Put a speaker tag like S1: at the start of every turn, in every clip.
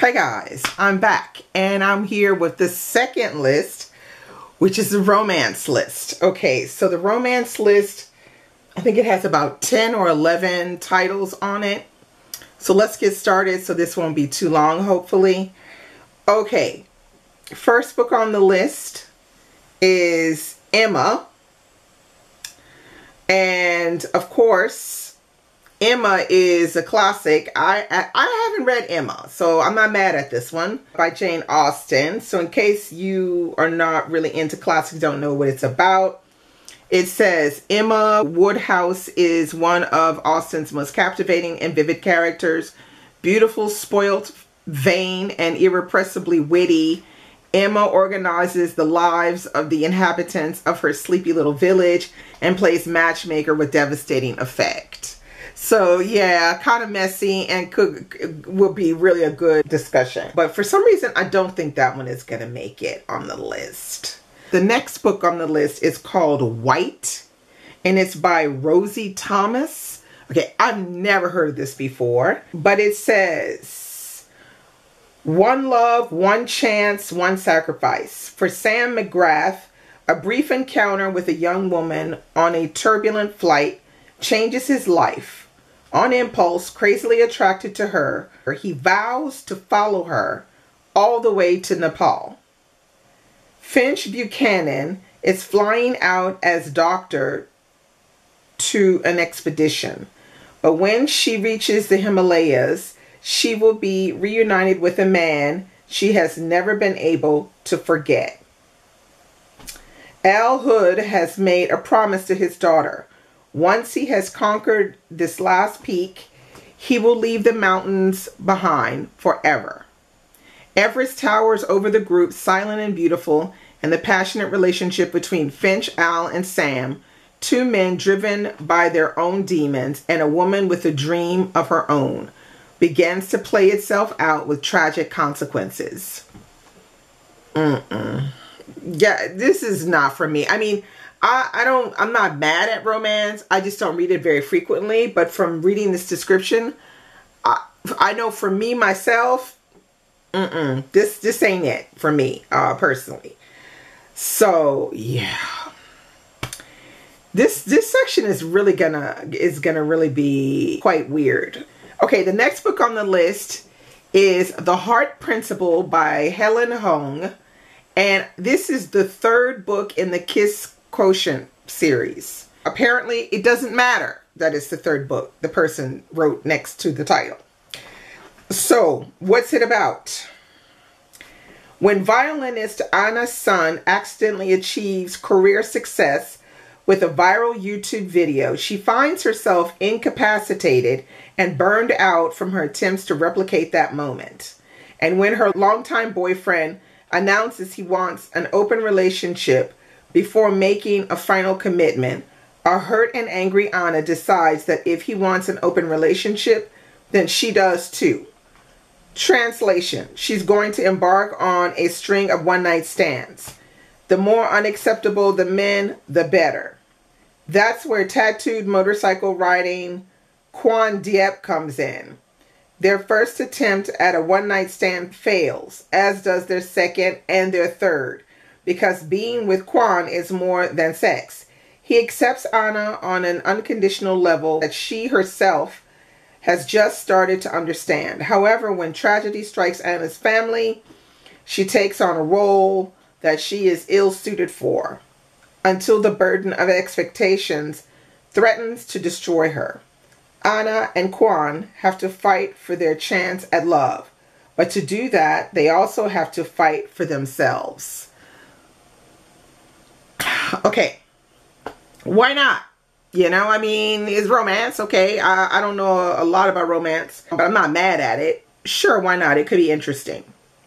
S1: Hey guys, I'm back and I'm here with the second list, which is the romance list. Okay, so the romance list, I think it has about 10 or 11 titles on it. So let's get started so this won't be too long, hopefully. Okay, first book on the list is Emma. And of course, Emma is a classic. I haven't read Emma, so I'm not mad at this one, by Jane Austen. So in case you are not really into classics, don't know what it's about, it says Emma Woodhouse is one of Austen's most captivating and vivid characters. Beautiful, spoilt, vain, and irrepressibly witty, Emma organizes the lives of the inhabitants of her sleepy little village and plays matchmaker with devastating effect. So yeah, kind of messy and will be really a good discussion. But for some reason, I don't think that one is going to make it on the list. The next book on the list is called White, and it's by Rosie Thomas. Okay, I've never heard of this before, but it says, one love, one chance, one sacrifice. For Sam McGrath, a brief encounter with a young woman on a turbulent flight changes his life. On impulse, crazily attracted to her, he vows to follow her all the way to Nepal. Finch Buchanan is flying out as doctor to an expedition, but when she reaches the Himalayas, she will be reunited with a man she has never been able to forget. Al Hood has made a promise to his daughter. Once he has conquered this last peak, he will leave the mountains behind forever. Everest towers over the group, silent and beautiful, and the passionate relationship between Finch, Al, and Sam, two men driven by their own demons and a woman with a dream of her own, begins to play itself out with tragic consequences. Yeah, this is not for me. I mean, I'm not mad at romance. I just don't read it very frequently. But from reading this description, I know for me, myself, this ain't it for me, personally. So, yeah. This section is really gonna really be quite weird. Okay, the next book on the list is The Heart Principle by Helen Hong. And this is the third book in the Kiss Quotient series. Apparently, it doesn't matter that it's the third book the person wrote next to the title. So, what's it about? When violinist Anna Sun accidentally achieves career success with a viral YouTube video, she finds herself incapacitated and burned out from her attempts to replicate that moment. And when her longtime boyfriend announces he wants an open relationship before making a final commitment, a hurt and angry Anna decides that if he wants an open relationship, then she does too. Translation: she's going to embark on a string of one-night stands. The more unacceptable the men, the better. That's where tattooed motorcycle riding Quan Dieppe comes in. Their first attempt at a one-night stand fails, as does their second and their third, because being with Quan is more than sex. He accepts Anna on an unconditional level that she herself has just started to understand. However, when tragedy strikes Anna's family, she takes on a role that she is ill-suited for, until the burden of expectations threatens to destroy her. Anna and Quan have to fight for their chance at love, but to do that, they also have to fight for themselves. Okay, why not? You know, I mean, it's romance, okay? I don't know a lot about romance, but I'm not mad at it. Sure, why not? It could be interesting.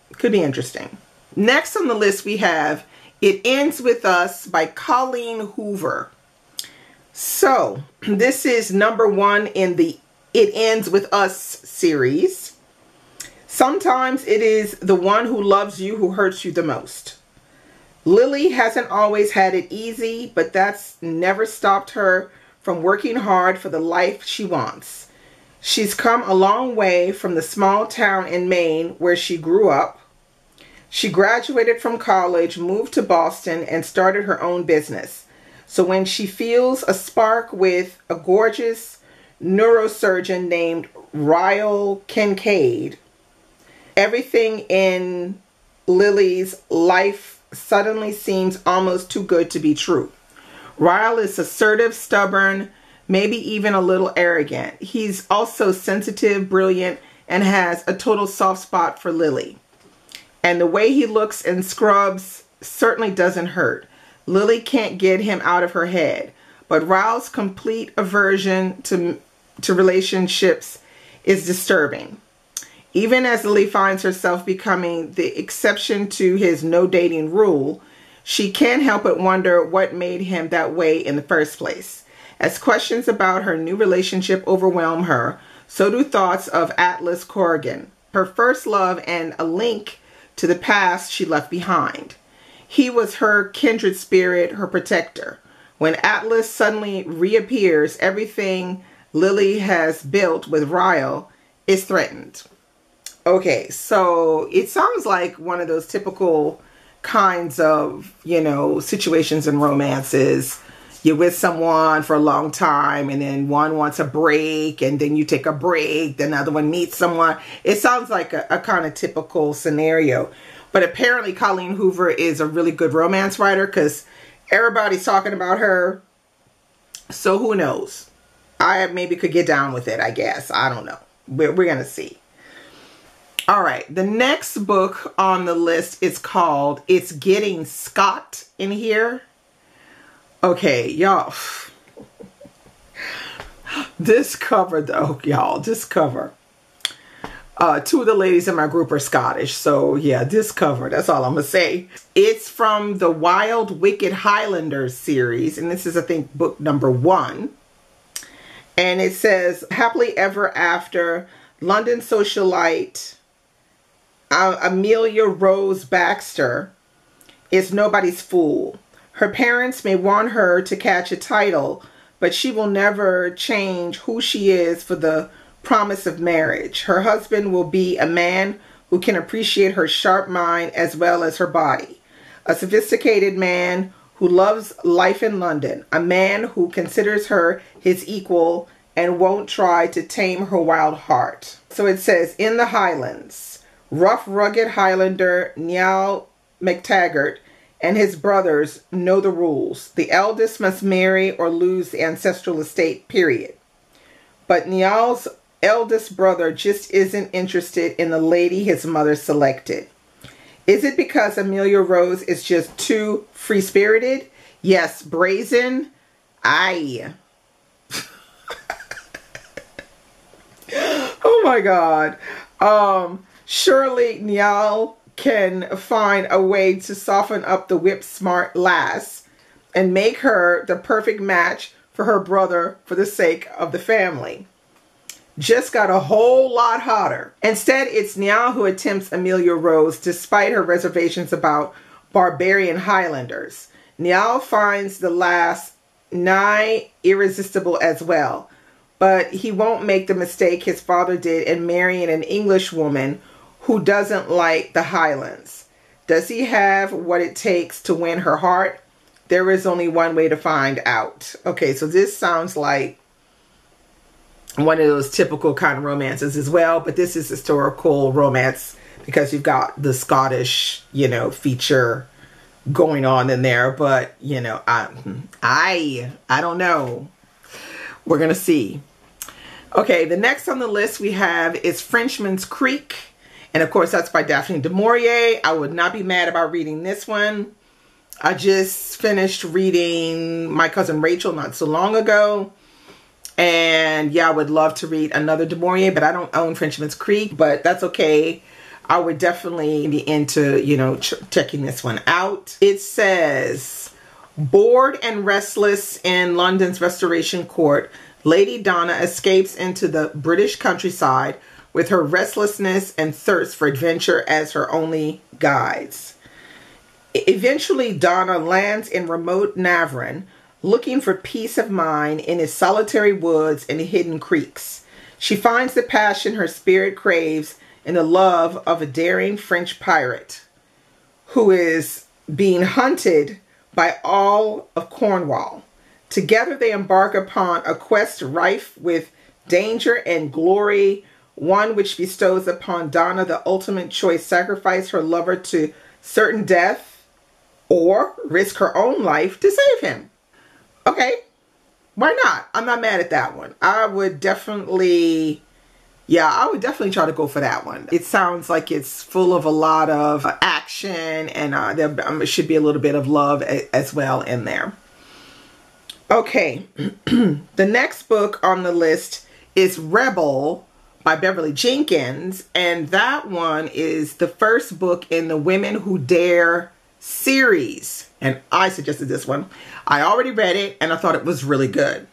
S1: It could be interesting. Next on the list we have It Ends With Us by Colleen Hoover. So, this is number 1 in the It Ends With Us series. Sometimes it is the one who loves you who hurts you the most. Lily hasn't always had it easy, but that's never stopped her from working hard for the life she wants. She's come a long way from the small town in Maine where she grew up. She graduated from college, moved to Boston, and started her own business. So when she feels a spark with a gorgeous neurosurgeon named Ryle Kincaid, everything in Lily's life suddenly seems almost too good to be true. Ryle is assertive, stubborn, maybe even a little arrogant. He's also sensitive, brilliant, and has a total soft spot for Lily. And the way he looks in scrubs certainly doesn't hurt. Lily can't get him out of her head. But Ryle's complete aversion to relationships is disturbing. Even as Lily finds herself becoming the exception to his no dating rule, she can't help but wonder what made him that way in the first place. As questions about her new relationship overwhelm her, so do thoughts of Atlas Corrigan, her first love and a link to the past she left behind. He was her kindred spirit, her protector. When Atlas suddenly reappears, everything Lily has built with Ryle is threatened. Okay, so it sounds like one of those typical kinds of, situations and romances. You're with someone for a long time and then one wants a break and then you take a break, then the other one meets someone. It sounds like a kind of typical scenario. But apparently Colleen Hoover is a really good romance writer because everybody's talking about her. So who knows? I maybe could get down with it, I guess. I don't know. We're going to see. All right. The next book on the list is called It's Getting Scott in Here. Okay, y'all. This cover, though, y'all, this cover. Two of the ladies in my group are Scottish. So, yeah, this cover, that's all I'm going to say. It's from the Wild Wicked Highlanders series. And this is, I think, book number 1. And it says, happily ever after, London socialite Amelia Rose Baxter is nobody's fool. Her parents may want her to catch a title, but she will never change who she is for the promise of marriage. Her husband will be a man who can appreciate her sharp mind as well as her body. A sophisticated man who loves life in London. A man who considers her his equal and won't try to tame her wild heart. So it says, in the Highlands, rough, rugged Highlander Niall MacTaggart and his brothers know the rules. The eldest must marry or lose the ancestral estate, period. But Niall's eldest brother just isn't interested in the lady his mother selected. Is it because Amelia Rose is just too free-spirited? Yes, brazen? Aye. Oh my God. Surely Niall can find a way to soften up the whip-smart lass and make her the perfect match for her brother for the sake of the family. Just got a whole lot hotter. Instead, it's Niall who attempts Amelia Rose despite her reservations about barbarian Highlanders. Niall finds the lass nigh irresistible as well, but he won't make the mistake his father did in marrying an English woman who doesn't like the Highlands. Does he have what it takes to win her heart? There is only one way to find out. Okay, so this sounds like one of those typical kind of romances as well, but this is historical romance because you've got the Scottish, feature going on in there. But, I don't know. We're going to see. Okay, the next on the list we have is Frenchmans Creek. And of course, that's by Daphne du Maurier. I would not be mad about reading this one. I just finished reading My Cousin Rachel not so long ago. And yeah, I would love to read another du Maurier, but I don't own Frenchman's Creek, but that's okay. I would definitely be into, checking this one out. It says, bored and restless in London's Restoration Court, Lady Donna escapes into the British countryside with her restlessness and thirst for adventure as her only guides. Eventually, Donna lands in remote Navarone, looking for peace of mind in its solitary woods and hidden creeks. She finds the passion her spirit craves in the love of a daring French pirate who is being hunted by all of Cornwall. Together they embark upon a quest rife with danger and glory, one which bestows upon Donna the ultimate choice: sacrifice her lover to certain death or risk her own life to save him. Okay, why not? I'm not mad at that one. I would definitely try to go for that one. It sounds like it's full of a lot of action, and there should be a little bit of love as well in there. Okay, the next book on the list is Rebel by Beverly Jenkins, and that one is the first book in the Women Who Dare series, and I suggested this one. I already read it, and I thought it was really good.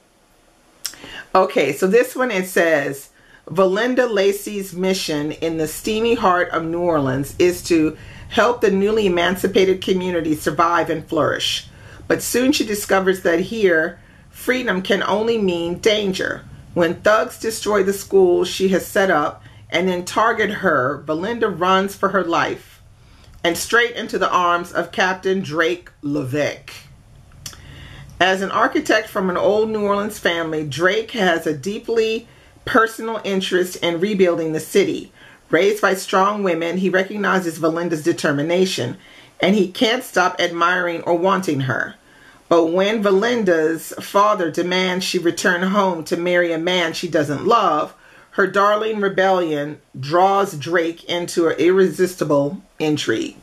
S1: Okay, so this one, it says, Valinda Lacey's mission in the steamy heart of New Orleans is to help the newly emancipated community survive and flourish. But soon she discovers that here, freedom can only mean danger. When thugs destroy the school she has set up and then target her, Valinda runs for her life and straight into the arms of Captain Drake Levesque. As an architect from an old New Orleans family, Drake has a deeply personal interest in rebuilding the city. Raised by strong women, he recognizes Valinda's determination, and he can't stop admiring or wanting her. But when Valinda's father demands she return home to marry a man she doesn't love, her darling rebellion draws Drake into an irresistible intrigue.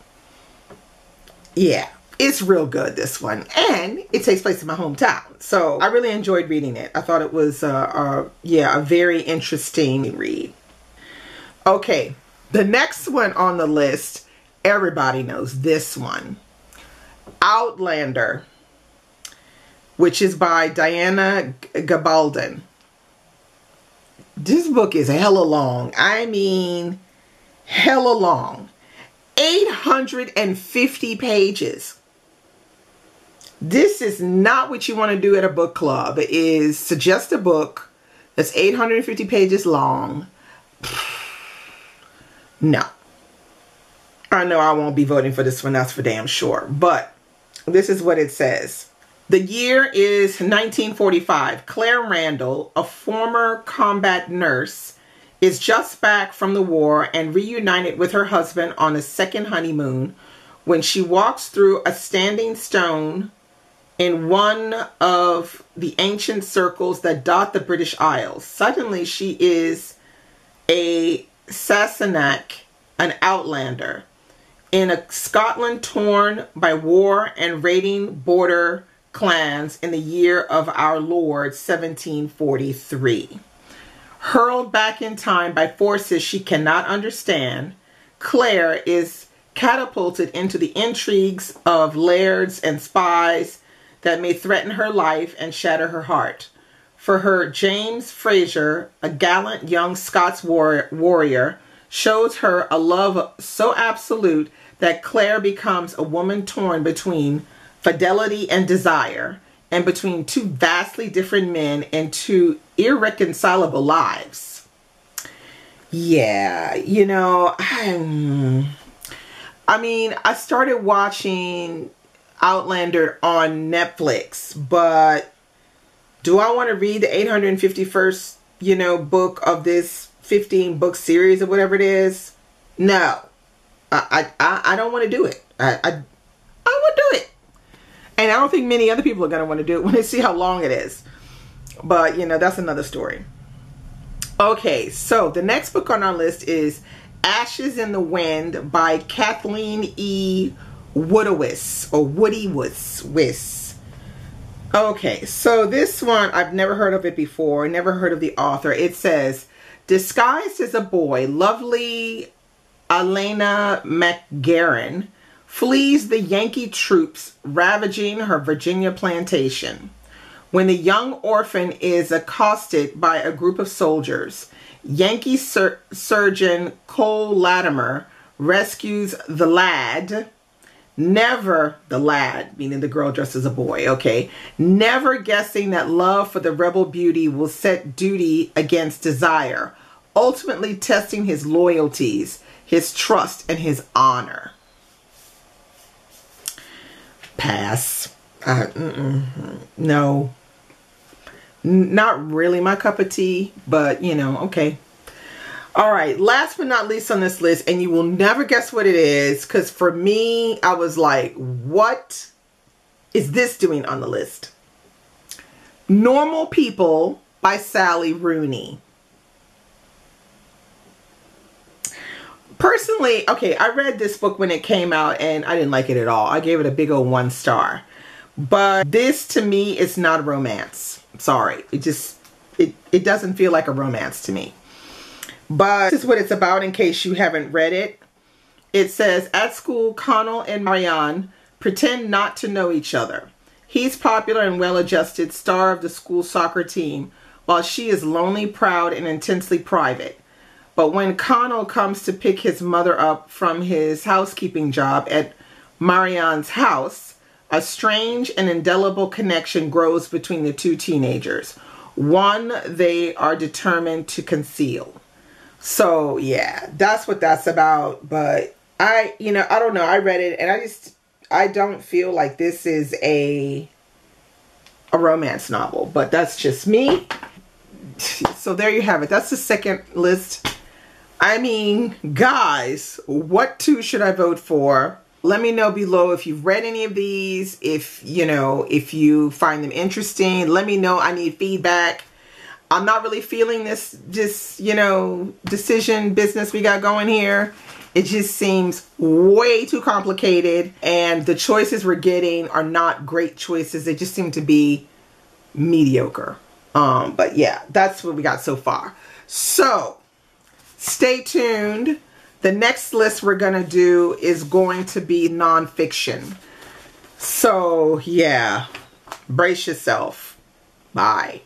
S1: Yeah, it's real good, this one. And it takes place in my hometown. So I really enjoyed reading it. I thought it was, a very interesting read. Okay, the next one on the list, everybody knows this one. Outlander, which is by Diana Gabaldon. This book is hella long. I mean, hella long. 850 pages. This is not what you want to do at a book club. It is suggest a book that's 850 pages long. No. I know I won't be voting for this one, that's for damn sure. But this is what it says. The year is 1945. Claire Randall, a former combat nurse, is just back from the war and reunited with her husband on a second honeymoon when she walks through a standing stone in one of the ancient circles that dot the British Isles. Suddenly she is a Sassenach, an outlander, in a Scotland torn by war and raiding border clans in the year of our Lord 1743. Hurled back in time by forces she cannot understand, Claire is catapulted into the intrigues of lairds and spies that may threaten her life and shatter her heart. For her, James Fraser, a gallant young Scots warrior, shows her a love so absolute that Claire becomes a woman torn between fidelity and desire, and between two vastly different men and two irreconcilable lives. Yeah, you know, I mean, I started watching Outlander on Netflix, but do I want to read the 851st, book of this 15-book series or whatever it is? No. I don't want to do it. I won't do it. And I don't think many other people are going to want to do it when they see how long it is. But, that's another story. Okay, so the next book on our list is Ashes in the Wind by Kathleen E. Woodiwiss, or Woodiwiss. Okay, so this one, I've never heard of it before. Never heard of the author. It says, disguised as a boy, lovely Elena McGarren flees the Yankee troops ravaging her Virginia plantation. When the young orphan is accosted by a group of soldiers, Yankee surgeon Cole Latimer rescues the lad, Never, the lad, meaning the girl dressed as a boy, okay, never guessing that love for the rebel beauty will set duty against desire, ultimately testing his loyalties, his trust, and his honor. Pass. No. Not really my cup of tea, but you know, okay. All right, last but not least on this list, and you will never guess what it is, because for me, I was like, what is this doing on the list? Normal People by Sally Rooney. Personally, okay, I read this book when it came out, and I didn't like it at all. I gave it a big old 1 star. But this, to me, is not a romance. Sorry, it doesn't feel like a romance to me. But this is what it's about in case you haven't read it. It says, at school, Connell and Marianne pretend not to know each other. He's popular and well-adjusted, star of the school soccer team, while she is lonely, proud, and intensely private. But when Connell comes to pick his mother up from his housekeeping job at Marianne's house, a strange and indelible connection grows between the two teenagers. One they are determined to conceal. So yeah, that's what that's about. But I don't know. I read it and I don't feel like this is a romance novel, but that's just me. So there you have it. That's the second list. I mean, guys, what 2 should I vote for? Let me know below if you've read any of these, if you find them interesting. Let me know. I need feedback. I'm not really feeling this decision business we got going here. It just seems way too complicated, and the choices we're getting are not great choices. They just seem to be mediocre. But yeah, that's what we got so far. So stay tuned. The next list we're going to do is going to be nonfiction. So yeah, brace yourself. Bye.